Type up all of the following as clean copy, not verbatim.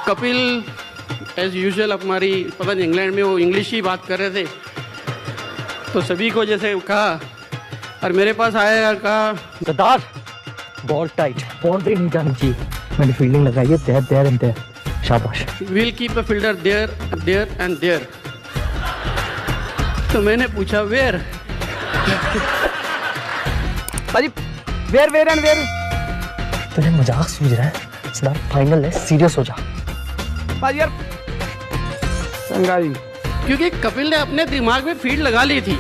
Kapil as usual हमारी पता नहीं इंग्लैंड में वो इंग्लिश ही बात कर रहे थे, तो सभी को जैसे कहा और मेरे पास आया और कहा सरदार बॉल टाइट, बाउंड्री नहीं जानी चाहिए, मैंने फील्डिंग लगाई है, देयर देयर एंड देयर, शाबाश। Will keep a fielder there there and there. तो मैंने पूछा वेयर? भाई वेयर वेयर एंड वेयर? तुझे मजाक सूझ रहा है? सरदार फाइनल है, सीरियस हो जा। भाई यार संगाई, क्योंकि कपिल ने अपने दिमाग में फील्ड लगा ली थी,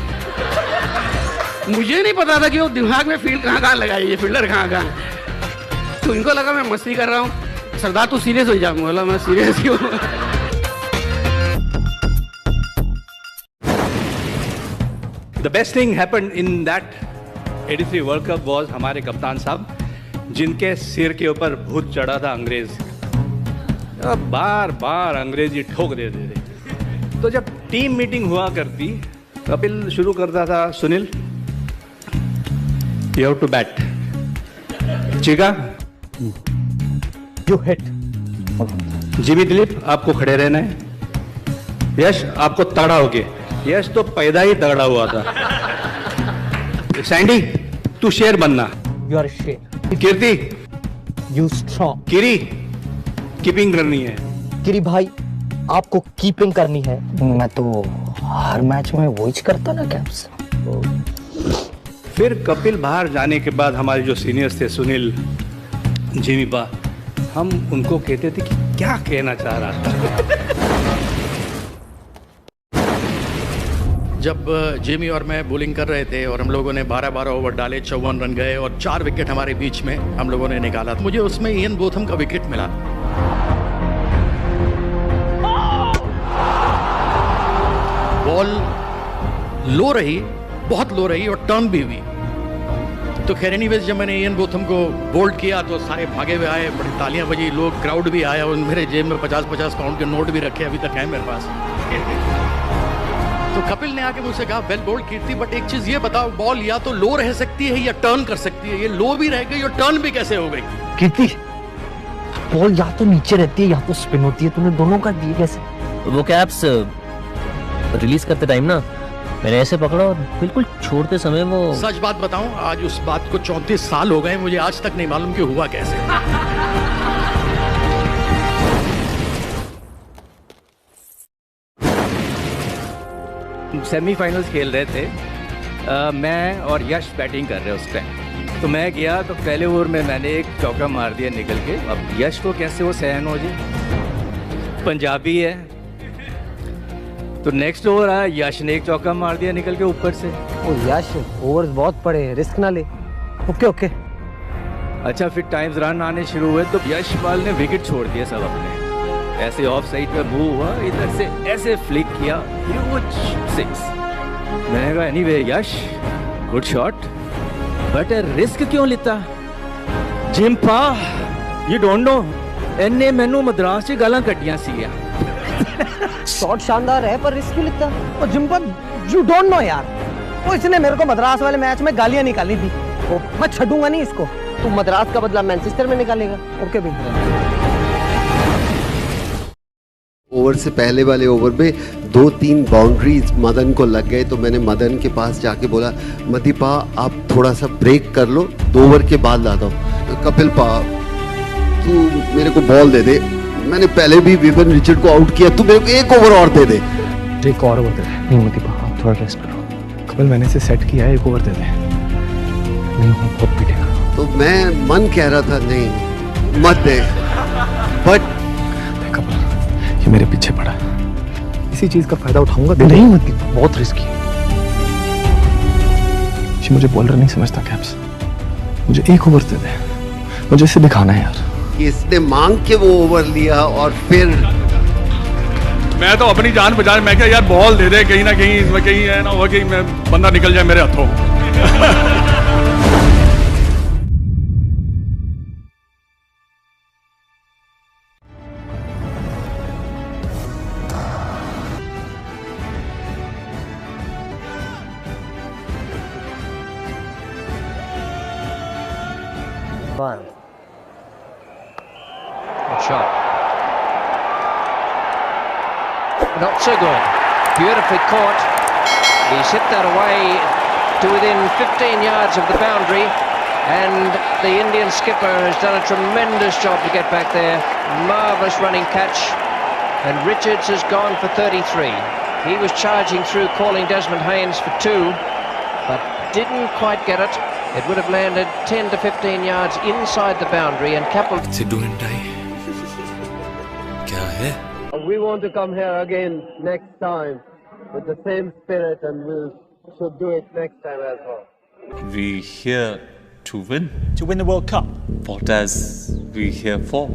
मुझे नहीं पता था कि वो दिमाग में फील्ड कहाँ कहाँ लगाई है, फील्डर कहाँ कहाँ। तो इनको लगा मैं मस्ती कर रहा हूँ। सरदार तू सीरियस हो जा, बोला मैं सीरियस ही हूँ। The best thing happened in that 83 World Cup was हमारे कप्तान साहब, जिनके सिर के ऊपर भूत चढ़ा था अंग्रेज, बार बार अंग्रेजी ठोक देते थे। तो जब टीम मीटिंग हुआ करती, कपिल शुरू करता था, Sunil you have to bat, Chika you hit, Jimmy Dilip आपको खड़े रहना है, यश आपको तगड़ा हो गए, यश तो पैदा ही तगड़ा हुआ था, सैंडी तू शेर बनना, यू आर शेर, कीर्ति यू स्ट्रॉन्ग, किरी कीपिंग करनी है, गिरी भाई आपको कीपिंग करनी है। मैं तो हर मैच में वही करता ना कैप्स। फिर कपिल बाहर जाने के बाद हमारे जो सीनियर्स थे, सुनील, जिमी बा, हम उनको कहते थे कि क्या कहना चाह रहा था। जब जिमी और मैं बॉलिंग कर रहे थे और हम लोगों ने 12-12 ओवर डाले, 54 रन गए और 4 विकेट हमारे बीच में हम लोगों ने निकाला, मुझे उसमें इयन बोथम का विकेट मिला। बॉल लो रही, बहुत लो रही और टर्न भी हुई। तो खैर एनीवेज जब मैंने इयन बोथम को बोल्ड किया तो सारे भागे हुए आए, बड़ी तालियां बजी, लोग, क्राउड भी आया और मेरे जेब में 50-50 पाउंड के नोट भी रखे, अभी तक है मेरे पास। तो कपिल ने आके मुझसे कहा वेल बोल्ड कीर्ति, बट एक चीज ये बताओ, बॉल या तो लो रह सकती है या टर्न कर सकती है, ये लो भी रह गई और टर्न भी कैसे हो गई? कीर्ति बॉल या तो नीचे रहती है या तो स्पिन होती है, तूने दोनों कर दिए कैसे? वो कैप्स रिलीज करते टाइम ना मैंने ऐसे पकड़ा और बिल्कुल छोड़ते समय वो, सच बात बताऊं, आज उस बात को 34 साल हो गए, मुझे आज तक नहीं मालूम कि हुआ कैसे। सेमीफाइनल्स खेल रहे थे, मैं और यश बैटिंग कर रहे उस टाइम, तो मैं गया तो पहले ओवर में मैंने एक चौका मार दिया निकल के। अब यश को कैसे वो सहन हो जाए, पंजाबी है, तो नेक्स्ट ओवर आया, यश ने एक चौका मार दिया निकल के ऊपर से। ओ यश ओवर्स बहुत पड़े हैं, रिस्क ना ले। Okay okay. अच्छा फिर टाइम्स रन आने शुरू हुए तो यशपाल ने विकेट छोड़ दिया सब अपने, ऐसे ऑफ साइड पे मूव हुआ, इधर से ऐसे फ्लिक किया, ह्यूज 6। मैंने कहा anyway Yash good shot, but risk क्यों लेता? जिम्पा यू डोंट नो, एने मैनू मद्रास च गालां कट्टियां सी। शॉट शानदार है पर रिस्क क्यों लेता? और जिम्पा यू डोंट नो यार, वो इसने मेरे को मद्रास वाले मैच में गालियां निकाली थी, वो मैं छूंगा नहीं इसको। तू मद्रास का बदला मैनचेस्टर में निकालेगा? ओके भाई। ओवर से पहले वाले ओवर में 2-3 बाउंड्रीज मदन को लग गए, तो मैंने मदन के पास जाके बोला मदीपा आप थोड़ा सा ब्रेक कर लो, 2 ओवर के बाद लाता हूँ। कपिल पा तू मेरे को बॉल दे दे, मैंने पहले भी विवन रिचर्ड को आउट किया, तू मेरे को 1 ओवर और दे दे। एक और ओवर दे दे। नहीं मदीपा आप थोड़ा रेस्ट करो, कपिल मैंने इसे सेट किया है, 1 ओवर दे दे। नहीं वो बहुत पीटेगा। तो मैं मन कह रहा था नहीं मत दे, बट कपिल ये मेरे पीछे पड़ा है, इसी चीज का फायदा उठाऊंगा। दे नहीं मत, बहुत रिस्की है। मुझे बॉलर नहीं समझता कैप्स, मुझे 1 ओवर दे दे, मुझे इसे दिखाना है यार। इसने मांग के वो ओवर लिया और फिर मैं तो अपनी जान बचा, मैं क्या यार बॉल दे दे, कहीं ना कहीं इसमें कहीं है ना हो कि मैं बंदा निकल जाए मेरे हाथों। Good shot. not so good. Beautifully caught. He's hit that away to within 15 yards of the boundary, and the Indian skipper has done a tremendous job to get back there. Marvellous running catch, and Richards has gone for 33. He was charging through, calling Desmond Haynes for 2, but didn't quite get it. It would have landed 10 to 15 yards inside the boundary, and Capel... Sidhu and tie क्या है? We want to come here again next time with the same spirit, and we should do it next time as well. We here to win. To win the World Cup. What as we here for?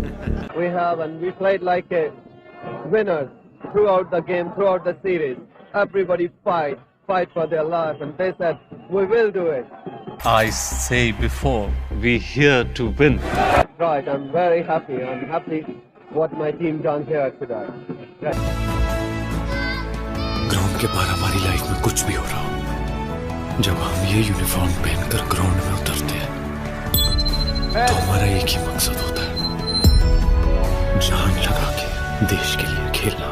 We have, and we played like a winners throughout the game, throughout the series. Everybody fight for their life, and they said, we will do it. I say before, we here to win. That's right, I'm very happy. I'm happy what my team done here today. Right. Ground के बाहर हमारी life में कुछ भी हो रहा हो, जब हम ये यूनिफॉर्म पहनकर ग्राउंड में उतरते हैं तो हमारा एक ही मकसद होता है, जान लगा के देश के लिए खेलना।